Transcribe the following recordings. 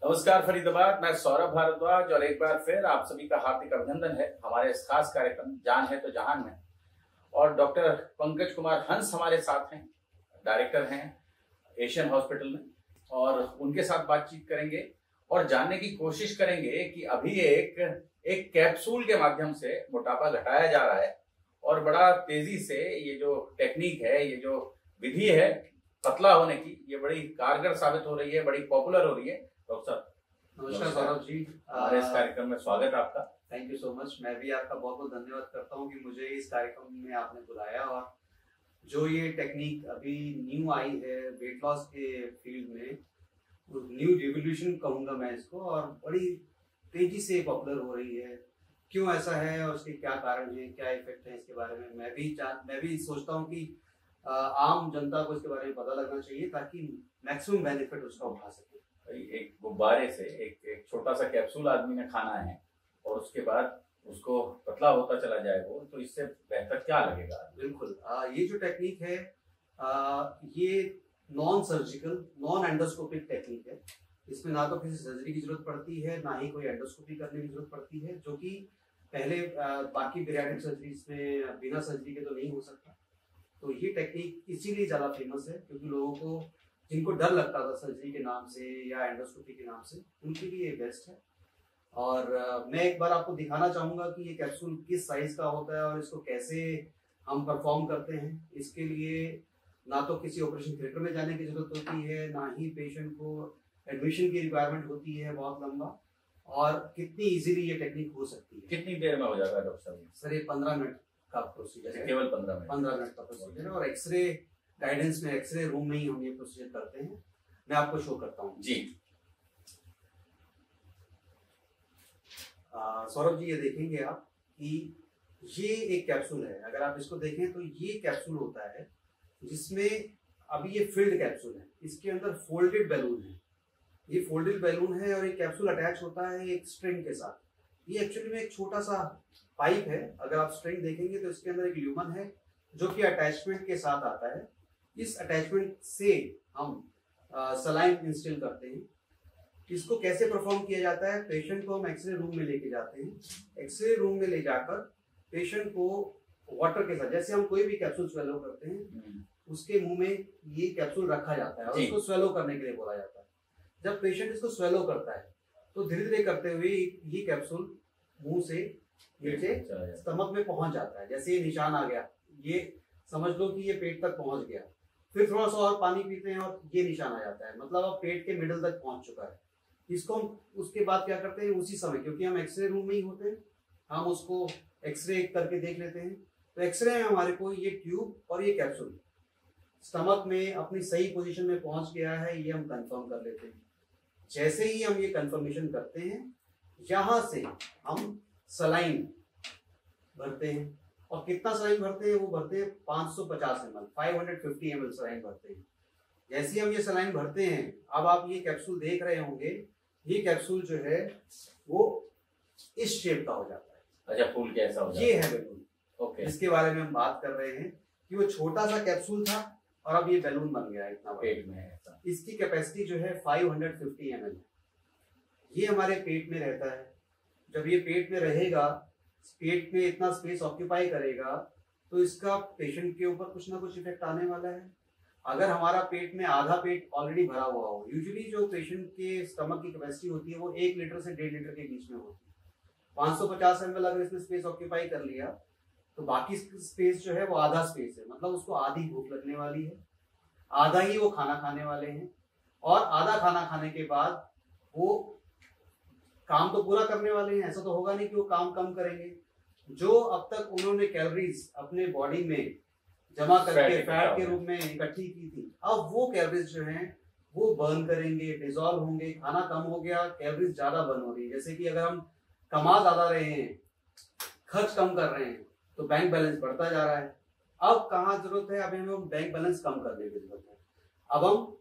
नमस्कार फरीदाबाद, मैं सौरभ भारद्वाज और एक बार फिर आप सभी का हार्दिक अभिनंदन है हमारे इस खास कार्यक्रम जान है तो जहान में। और डॉक्टर पंकज कुमार हंस हमारे साथ हैं, डायरेक्टर हैं एशियन हॉस्पिटल में, और उनके साथ बातचीत करेंगे और जानने की कोशिश करेंगे कि अभी एक कैप्सूल के माध्यम से मोटापा घटाया जा रहा है और बड़ा तेजी से ये जो टेक्निक है, ये जो विधि है पतला होने की, ये बड़ी कारगर साबित हो रही है, बड़ी पॉपुलर हो रही है। डॉक्टर नमस्कार सौरभ जी, हमारे इस कार्यक्रम में स्वागत है आपका। Thank you so much. मैं भी आपका बहुत बहुत धन्यवाद करता हूँ कि मुझे इस कार्यक्रम में आपने बुलाया। और जो ये टेक्निक अभी न्यू आई है वेट लॉस के फील्ड में, न्यू रिवोल्यूशन कहूँगा मैं इसको, और बड़ी तेजी से पॉपुलर हो रही है। क्यों ऐसा है और उसके क्या कारण है, क्या इफेक्ट है, इसके बारे में मैं भी सोचता हूँ कि आम जनता को इसके बारे में पता लगना चाहिए ताकि मैक्सिमम बेनिफिट उसका उठा सके। एक गुब्बारे से एक छोटा सा कैप्सूल आदमी ने खाना है और उसके बाद उसको पतला होता चला जाए वो, तो इससे बेहतर क्या लगेगा? बिल्कुल, ये जो टेक्निक है ये non surgical, non endoscopic technique है। इसमें ना तो किसी सर्जरी की जरूरत पड़ती है, ना ही कोई एंडोस्कोपी करने की जरूरत पड़ती है, जो कि पहले बाकी पीरियाडिक सर्जरीज में बिना सर्जरी के तो नहीं हो सकता। तो ये टेक्निक इसीलिए ज़्यादा फेमस है क्योंकि लोगों को, जिनको डर लगता था सर्जरी के नाम से या एंडोस्कोपी के नाम से, उनके लिए ये बेस्ट है। और मैं एक बार आपको दिखाना चाहूँगा कि ये कैप्सूल किस साइज का होता है और इसको कैसे हम परफॉर्म करते हैं। इसके लिए ना तो किसी ऑपरेशन थिएटर में जाने की जरूरत होती है, ना ही पेशेंट को एडमिशन की रिक्वायरमेंट होती है बहुत लंबा, और कितनी इजीली ये टेक्निक हो सकती है। कितनी देर में हो जाता है डॉक्टर साहब? सर ये 15 मिनट का प्रोसीजर है। केवल 15 मिनट का प्रोसीजर है, और एक्सरे गाइडेंस में एक्सरे रूम में ही हम ये प्रोसीजर करते हैं। मैं आपको शो करता हूँ जी। सौरभ जी, ये देखेंगे आप कि ये एक कैप्सूल है। अगर आप इसको देखें तो ये कैप्सूल होता है जिसमें अभी ये फिल्ड कैप्सूल है, इसके अंदर फोल्डेड बैलून है। ये फोल्डेड बैलून है और ये कैप्सूल अटैच होता है एक स्ट्रिंग के साथ। ये एक्चुअली में एक छोटा सा पाइप है। अगर आप स्ट्रिंग देखेंगे तो इसके अंदर एक ल्यूमन है जो कि अटैचमेंट के साथ आता है। इस अटैचमेंट से हम सलाइन इंस्टिल करते हैं। इसको कैसे परफॉर्म किया जाता है? पेशेंट को हम एक्सरे रूम में लेके जाते हैं। एक्सरे रूम में ले जाकर पेशेंट को वाटर के साथ, जैसे हम कोई भी कैप्सूल स्वेलो करते हैं, उसके मुंह में ये कैप्सूल रखा जाता है और उसको स्वेलो करने के लिए बोला जाता है। जब पेशेंट इसको स्वेलो करता है तो धीरे धीरे करते हुए ये कैप्सूल मुंह से नीचे स्टमक में पहुंच जाता है। जैसे ये निशान आ गया, ये समझ लो कि ये पेट तक पहुंच गया। फिर थोड़ा सा और पानी पीते हैं और ये निशान आ जाता है, मतलब अब पेट के मिडल तक पहुंच चुका है। इसको हम उसके बाद क्या करते हैं, उसी समय, क्योंकि हम एक्सरे रूम में ही होते हैं, हम उसको एक्सरे करके देख लेते हैं। तो एक्सरे में हमारे को ये ट्यूब और ये कैप्सूल स्टमक में अपनी सही पोजीशन में पहुंच गया है, ये हम कंफर्म कर लेते हैं। जैसे ही हम ये कंफर्मेशन करते हैं, यहाँ से हम सलाइन भरते हैं। और कितना सलाइन भरते हैं? वो भरते हैं 550 ml, 550 ml सलाइन भरते हैं। जैसे हम ये सलाइन भरते हैं, अब आप ये कैप्सूल देख रहे होंगे, ये कैप्सूल जो है वो इस शेप का हो जाता है। अच्छा, फूल कैसा हो जाता है? ये है बैलून, ओके, जिसके बारे में हम बात कर रहे हैं कि वो छोटा सा कैप्सूल था और अब ये बैलून बन गया है इतना पेट में है। इसकी कैपेसिटी जो है 550 ml है। ये हमारे पेट में रहता है। जब ये पेट में रहेगा, पेट में इतना स्पेस ऑक्यूपाई करेगा, तो इसका पेशेंट के ऊपर कुछ ना कुछ इफेक्ट आने वाला है। अगर हमारा पेट में आधा पेट ऑलरेडी भरा हुआ हो, यूजुअली जो पेशेंट के स्टमक की कैपेसिटी होती है वो 1 लीटर से 1.5 लीटर के बीच में होती है। 550 ml अगर इसने स्पेस ऑक्यूपाई कर लिया तो बाकी स्पेस जो है वो आधा स्पेस है, मतलब उसको आधी भूख लगने वाली है, आधा ही वो खाना खाने वाले हैं, और आधा खाना खाने के बाद वो काम तो पूरा करने वाले हैं। ऐसा तो होगा नहीं कि वो काम कम करेंगे। जो अब तक उन्होंने कैलोरीज अपने बॉडी में जमा करके फैट के रूप में इकट्ठी की थी, अब वो कैलोरीज जो हैं वो बर्न करेंगे, डिजॉल्व होंगे। खाना कम हो गया, कैलोरीज ज्यादा बर्न हो रही है। जैसे कि अगर हम कमा ज्यादा रहे हैं, खर्च कम कर रहे हैं, तो बैंक बैलेंस बढ़ता जा रहा है। अब कहाँ जरूरत है? अब हमें बैंक बैलेंस कम करने की जरूरत है। अब हम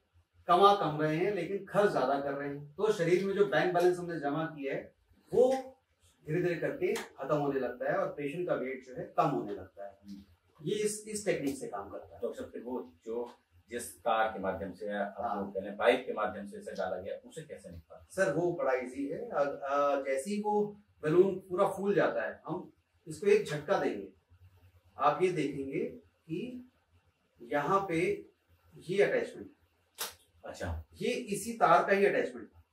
कमा कम रहे हैं लेकिन खर्च ज्यादा कर रहे हैं, तो शरीर में जो बैंक बैलेंस हमने जमा किया है वो धीरे धीरे करके खत्म होने लगता है और पेशेंट का वेट जो है कम होने लगता है। ये इस टेक्निक से काम करता है। डॉक्टर, फिर वो जो जिस तार के माध्यम से आप लोग कह लें पाइप के माध्यम से इसे डाला गया, उसे कैसे निकाला? सर वो बड़ा इजी है। जैसे ही वो बैलून पूरा फूल जाता है, हम इसको एक झटका देंगे। आप ये देखेंगे कि यहाँ पे ये अटैचमेंट, अच्छा, ये इसी तार का ही अटैचमेंट था।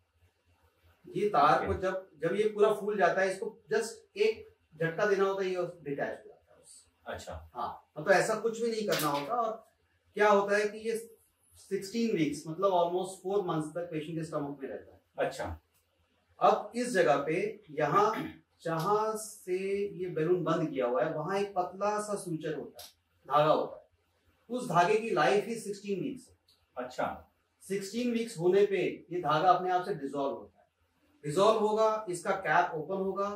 ये तार को जब ये पूरा फूल जाता है, इसको जस्ट एक झटका देना होता है, ये डिटैच हो जाता है। अच्छा, हाँ, मतलब ऐसा कुछ भी नहीं करना होता। और क्या होता है कि ये 16 वीक्स मतलब ऑलमोस्ट 4 मंथ्स तक पेशेंट के स्टमक में रहता है। अच्छा, अब इस जगह पे यहाँ जहां से ये बैलून बंद किया हुआ है, वहां एक पतला सा सूचर होता है, धागा होता है। उस धागे की लाइफ ही 16 वीक्स है। अच्छा, 16 वीक्स होने पे ये धागा अपने आप से डिसॉल्व होता है। डिसॉल्व होगा, इसका कैप ओपन होगा,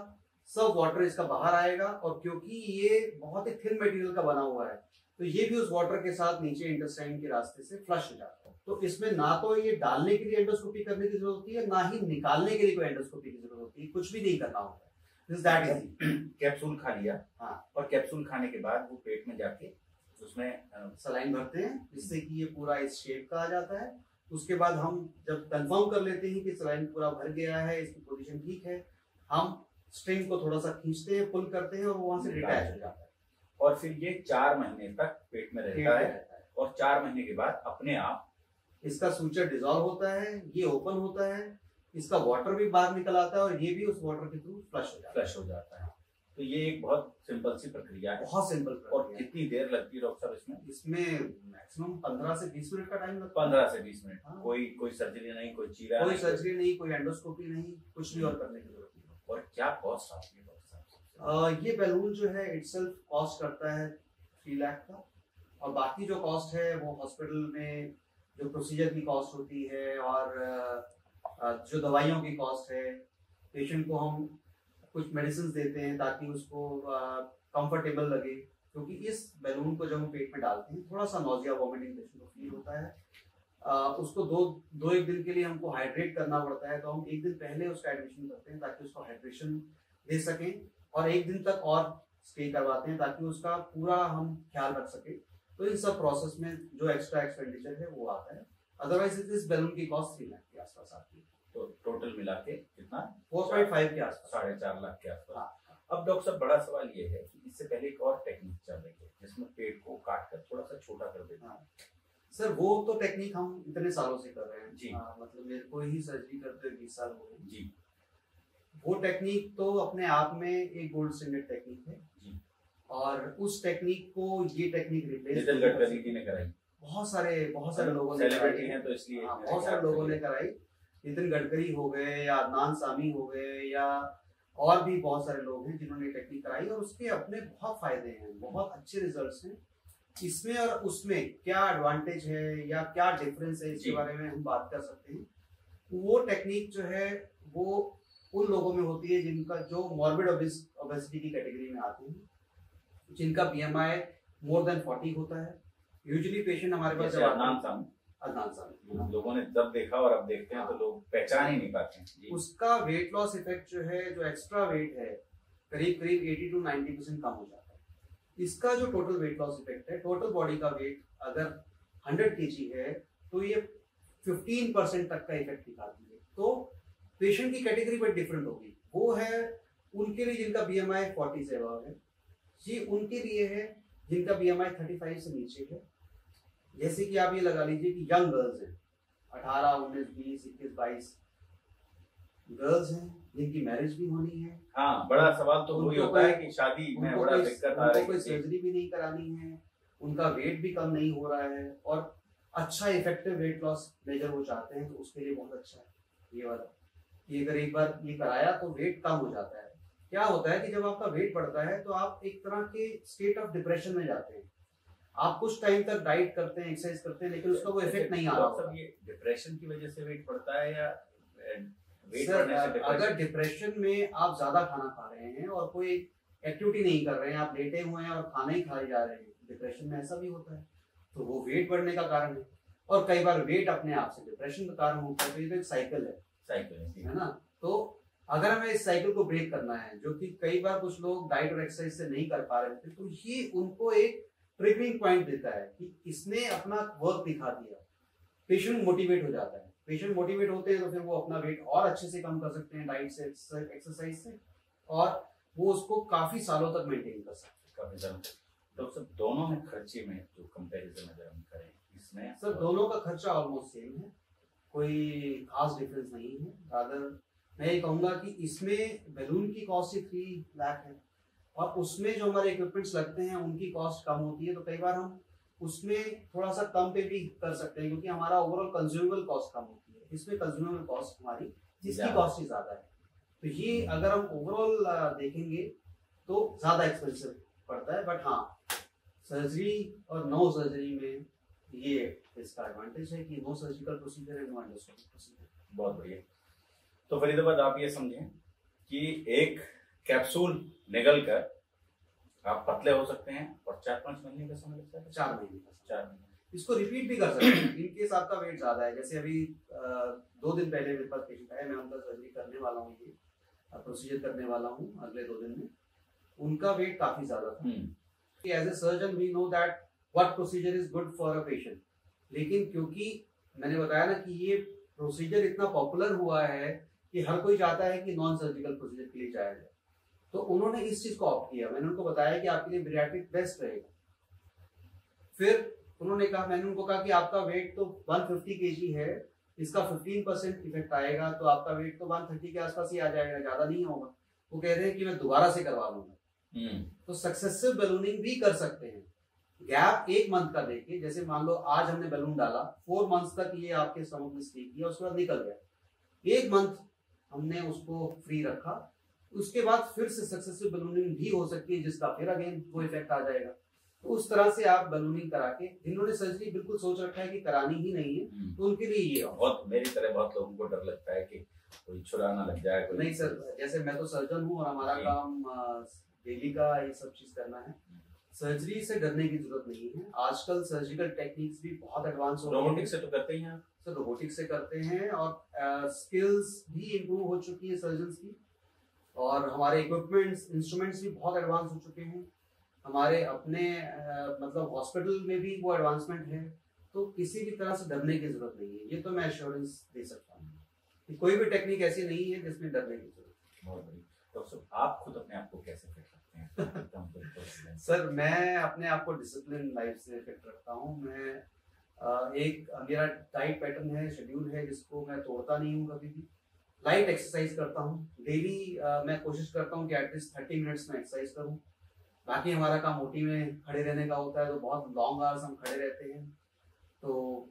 सब वाटर इसका बाहर आएगा। और क्योंकि ये बहुत ही थिन मटेरियल का बना हुआ है, तो ये भी उस वाटर के साथ नीचे इंटेस्टाइन के रास्ते से फ्लश हो जाता है। तो इसमें ना तो ये डालने के लिए एंडोस्कोपी करने की जरूरत होती है, ना ही निकालने के लिए कोई एंडोस्कोपी की जरूरत होती है। कुछ भी नहीं करना होता है। कैप्सूल खा लिया, हाँ, और कैप्सूल खाने के बाद वो पेट में जाके उसमें सलाइन भरते हैं, जिससे कि ये पूरा इस शेप का आ जाता है। उसके बाद हम जब कंफर्म कर लेते हैं कि सलाइन पूरा भर गया है, इसकी पोजीशन ठीक है, हम स्ट्रिंग को थोड़ा सा खींचते हैं, पुल करते हैं, और वहां से डिटैच हो जाता है। और फिर ये 4 महीने तक पेट में रहता है, और 4 महीने के बाद अपने आप इसका सूचर डिसॉल्व होता है, ये ओपन होता है, इसका वाटर भी बाहर निकल आता है, और ये भी उस वाटर के थ्रू फ्लश हो जाता है। तो ये एक बहुत सिंपल सी प्रक्रिया है, बहुत सिंपल प्रक्रिया। और कितनी देर लगती है डॉक्टर साहब इसमें मैक्सिमम 15 से 20 मिनट का टाइम लगता है। 15 से 20 मिनट। हाँ। कोई सर्जरी नहीं, कोई चीरा कोई नहीं, सर्जरी नहीं, कोई एंडोस्कोपी नहीं, कुछ भी और करने की जरूरत नहीं। और क्या कॉस्ट आती है डॉक्टर साहब? ये बैलून जो है इटसेल्फ कॉस्ट करता है 3 लाख का, और बाकी जो कॉस्ट है वो हॉस्पिटल में जो प्रोसीजर की कॉस्ट होती है, और जो दवाइयों की कॉस्ट है। पेशेंट को हम कुछ मेडिसिन देते हैं ताकि उसको कंफर्टेबल लगे, क्योंकि इस बैलून को जब हम पेट में डालते हैं, थोड़ा सा नॉजिया वॉमिटिंग पेशेंट को फील होता है। उसको दो एक दिन के लिए हमको हाइड्रेट करना पड़ता है, तो हम एक दिन पहले उसका एडमिशन करते हैं ताकि उसको हाइड्रेशन दे सकें, और एक दिन तक और स्टे करवाते हैं ताकि उसका पूरा हम ख्याल रख सके। तो इन सब प्रोसेस में जो एक्स्ट्रा एक्सपेंडिचर है वो आता है। अदरवाइज इस बैलून की कॉस्ट 3 लाख के आसपास आती है। तो टोटल मिला के कितना? 4.5 के आसपास, 4.5 लाख के आसपास। हाँ। अब डॉक्टर साहब बड़ा सवाल ये है कि इससे पहले एक और टेक्निक चल रही है जिसमें पेट को काट कर थोड़ा सा छोटा कर देते हैं। सर वो तो टेक्निक हम इतने सालों से कर रहे हैं जी। मतलब मेरे को ही सर्जरी करते 20 साल हो गए जी। वो टेक्निक तो अपने आप में एक गोल्ड स्टैंडर्ड टेक्निक है जी। और उस टेक्निक को ये टेक्निक रिप्लेस नितिन गडकरी जी ने कराई, बहुत सारे लोगों ने सेलिब्रिटी हैं तो इसलिए बहुत सारे लोगों ने कराई। नितिन गडकरी हो गए या अदनान सामी हो गए या और भी बहुत सारे लोग हैं जिन्होंने टेक्निक कराई और उसके अपने बहुत फायदे हैं, बहुत अच्छे रिजल्ट्स हैं। इसमें और उसमें क्या एडवांटेज है या क्या डिफरेंस है इसके बारे में हम बात कर सकते हैं। वो टेक्निक जो है वो उन लोगों में होती है जिनका जो मॉर्बिड ओबेसिटी की कैटेगरी में आते हैं, जिनका BMI मोर देन 40 होता है। यूजुअली पेशेंट हमारे पास अदनान सामी लोगों ने जब देखा और अब देखते हैं तो लोग पहचान ही नहीं पाते हैं। उसका वेट लॉस इफेक्ट जो है, जो एक्स्ट्रा वेट है, करीब 80 to 90% कम हो जाता है। इसका जो टोटल वेट लॉस इफेक्ट है, टोटल बॉडी का वेट अगर 100 kg है तो ये 15% तक का इफेक्ट निकालती है। तो पेशेंट की कैटेगरी बड़ी डिफरेंट होगी। वो है उनके लिए जिनका BMI 40 से अबव है, जी उनके लिए है जिनका BMI 35 से नीचे है। जैसे कि आप ये लगा लीजिए कि यंग गर्ल्स हैं, 18, 19, 20, 21, 22 गर्ल्स हैं जिनकी मैरिज भी होनी है। हाँ, बड़ा सवाल तो वही होता है कि शादी में बड़ा दिक्कत आ रही है, कोई सर्जरी भी नहीं करानी है, उनका वेट भी कम नहीं हो रहा है और अच्छा इफेक्टिव वेट लॉस मेजर वो चाहते हैं, तो उसके लिए बहुत अच्छा है ये वाला। ये अगर एक बार ये कराया तो वेट कम हो जाता है। क्या होता है कि जब आपका वेट बढ़ता है तो आप एक तरह के स्टेट ऑफ डिप्रेशन में जाते हैं। आप कुछ टाइम तक डाइट करते हैं, एक्सरसाइज करते हैं, लेकिन उसका वो इफेक्ट नहीं आ रहा। सब ये डिप्रेशन की वजह से वेट बढ़ता है या वेट सर, बढ़ने से? अगर डिप्रेशन में आप ज्यादा खाना खा रहे हैं और कोई एक्टिविटी नहीं कर रहे हैं, आप लेटे हुए हैं और खाना ही खाए जा रहे हैं, डिप्रेशन में ऐसा भी होता है, तो वो वेट बढ़ने का कारण है। और कई बार वेट अपने आप से डिप्रेशन का कारण होता है। तो ये तो एक साइकिल है ना। तो अगर हमें इस साइकिल को ब्रेक करना है, जो कि कई बार कुछ लोग डाइट और एक्सरसाइज से नहीं कर पा रहे थे, तो ये उनको एक ट्रिगरिंग पॉइंट देता है कि इसने अपना वर्क दिखा दिया, पेशेंट मोटिवेट हो जाता है। पेशेंट मोटिवेट होते हैं तो फिर वो अपना वेट और अच्छे से कम कर सकते हैं डाइट से, एक्सरसाइज से, और वो उसको काफी सालों तक मेंटेन कर सकते हैं। काफी सालों। तो सब दोनों में खर्चे में जो कंपैरिजन अगर हम करें इसमें सर दोनों का खर्चा ऑलमोस्ट सेम है, कोई खास डिफरेंस नहीं है। रादर मैं ये कहूँगा कि इसमें बैलून की कॉस्ट ही 3 लाख है और उसमें जो हमारे इक्विपमेंट्स लगते हैं उनकी कॉस्ट कम होती है, तो कई बार हम उसमें थोड़ा सा कम पे भी कर सकते हैं क्योंकि हमारा ओवरऑल कंज्यूमेबल कॉस्ट कम होती है। इसमें कंज्यूमेबल कॉस्ट हमारी जिसकी कॉस्ट ही ज्यादा है, तो ये अगर हम ओवरऑल देखेंगे तो ज्यादा एक्सपेंसिव पड़ता है। बट हाँ, सर्जरी और नो सर्जरी में ये इसका एडवांटेज है कि no surgical procedure and no endoscopic procedure. बहुत बढ़िया। तो फरीदाबाद आप ये समझें कि एक कैप्सूल निगल कर आप पतले हो सकते हैं और 4-5 महीने का समय लगता है। 4 महीने का, 4 महीने। इसको रिपीट भी कर सकते हैं इन केस आपका वेट ज्यादा है। जैसे अभी 2 दिन पहले मेरे पास पेशेंट आया, मैं उनका सर्जरी करने वाला हूँ, ये प्रोसीजर करने वाला हूँ अगले 2 दिन में। उनका वेट काफी ज्यादा था। As a surgeon we know that what procedure is good for a patient, लेकिन क्योंकि मैंने बताया ना कि ये प्रोसीजर इतना पॉपुलर हुआ है कि हर कोई चाहता है कि नॉन सर्जिकल प्रोसीजर के लिए जाया जाए, तो उन्होंने इस चीज को ऑप्ट किया। मैंने उनको बताया कि आपके लिए बैरिएट्रिक बेस्ट रहेगा। फिर उन्होंने कहा, मैंने उनको कहा कि आपका वेट तो 150 kg है, इसका 15% इफेक्ट आएगा तो आपका वेट तो 130 के आसपास ही आ जाएगा, ज्यादा नहीं होगा। वो कह रहे हैं कि मैं दोबारा से करवा लूंगा। तो सक्सेसिव बैलूनिंग भी कर सकते हैं, गैप 1 मंथ का देके। जैसे मान लो आज हमने बैलून डाला, 4 मंथ्स तक ये आपके स्टमक में स्टे किया, उसके बाद निकल गया, 1 मंथ हमने उसको फ्री रखा, उसके बाद फिर से सक्सेसिव बैलूनिंग भी हो सकती है जिसका फिर अगेन वो इफेक्ट आ जाएगा। तो उस तरह से आप बैलूनिंग करा के, जिन्होंने सर्जरी बिल्कुल सोच रखा है कि करानी ही नहीं है, तो उनके लिए ये बहुत, मेरी तरह बहुत लोगों को डर लगता है कि कोई छुरा ना लग जाए। कोई नहीं सर, जैसे मैं तो सर्जन हूँ और हमारा काम डेली का ये सब चीज करना है। सर्जरी से डरने की जरूरत नहीं है। आजकल सर्जिकल टेक्निक्स भी बहुत एडवांस हो गई हैं। रोबोटिक्स से तो करते ही हैं सर, रोबोटिक्स से करते हैं और स्किल्स भी इम्प्रूव हो चुकी है सर्जन्स की, और हमारे इक्विपमेंट्स, इंस्ट्रूमेंट्स भी बहुत एडवांस हो चुके हैं। हमारे अपने मतलब हॉस्पिटल में भी वो एडवांसमेंट है, तो किसी भी तरह से डरने की जरूरत नहीं है। ये तो मैं एश्योरेंस दे सकता हूँ कि कोई भी टेक्निक ऐसी नहीं है जिसमें डरने की जरूरत है। बहुत बढ़िया। तो आप खुद अपने आप को कैसे फिट रखते हैं? सर, मैं अपने आप को डिसिप्लिन लाइफ से फिट रखता हूँ। मैं एक मेरा डाइट पैटर्न है, शेड्यूल है, जिसको मैं तोड़ता नहीं हूँ कभी भी। लाइट एक्सरसाइज करता हूँ डेली। मैं कोशिश करता हूँ कि एटलीस्ट 30 मिनट्स में एक्सरसाइज करूँ। बाकी हमारा काम ओटी में खड़े रहने का होता है, तो बहुत लॉन्ग आवर्स हम खड़े रहते हैं। तो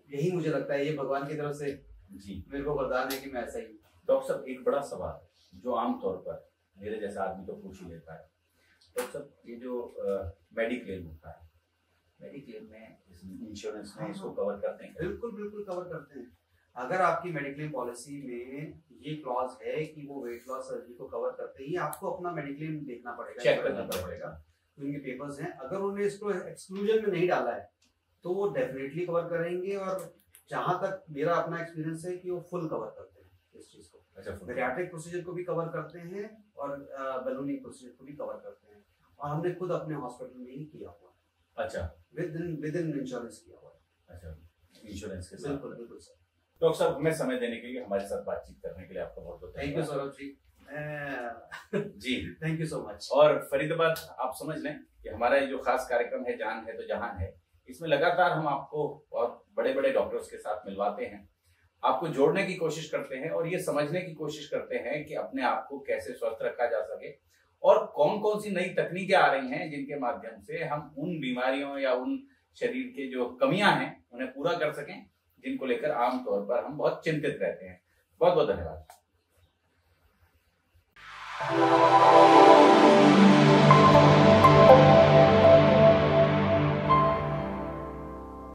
यही मुझे लगता है, ये भगवान की तरफ से जी मेरे को वरदान है कि मैं ऐसा ही। डॉक्टर साहब, एक बड़ा सवाल जो आमतौर पर मेरे जैसा आदमी तो पूछ ही लेता है, डॉक्टर साहब, ये जो मेडिक्लेम होता है, मेडिक्लेम में, इंश्योरेंस में इसको कवर करते हैं? बिल्कुल बिल्कुल कवर करते हैं। अगर आपकी मेडिक्लेम पॉलिसी में ये क्लॉज है कि वो वेट लॉस सर्जरी को कवर करते हैं, आपको अपना मेडिक्लेम देखना पड़ेगा, चेक करना पड़ेगा। तो इनके पेपर्स हैं, अगर उन्होंने इसको एक्सक्लूजन में नहीं डाला है तो वो डेफिनेटली कवर करेंगे। और जहां तक मेरा अपना एक्सपीरियंस है कि वो फुल कवर करते हैं इस चीज को। अच्छा, बैरिएट्रिक प्रोसीजर को भी कवर करते हैं और बैलूनिंग प्रोसीजर को भी कवर करते हैं, और हमने खुद अपने हॉस्पिटल में ही किया हुआ है। अच्छा, विद इन इंश्योरेंस किया हुआ है। अच्छा, इंश्योरेंस के साथ। बिल्कुल बिल्कुल सर। डॉक्टर साहब, हमें समय देने के लिए, हमारे साथ बातचीत करने के लिए आपका बहुत बहुत थैंक यू सौरभ जी। जी, थैंक यू सो मच। और फरीदाबाद, आप समझ लें कि हमारा ये जो खास कार्यक्रम है, जान है तो जहान है, इसमें लगातार हम आपको बहुत बड़े बड़े डॉक्टर्स के साथ मिलवाते हैं, आपको जोड़ने की कोशिश करते हैं और ये समझने की कोशिश करते हैं कि अपने आप को कैसे स्वस्थ रखा जा सके और कौन कौन सी नई तकनीकें आ रही हैं जिनके माध्यम से हम उन बीमारियों या उन शरीर के जो कमियां हैं उन्हें पूरा कर सकें, जिनको लेकर आमतौर पर हम बहुत चिंतित रहते हैं। बहुत बहुत धन्यवाद।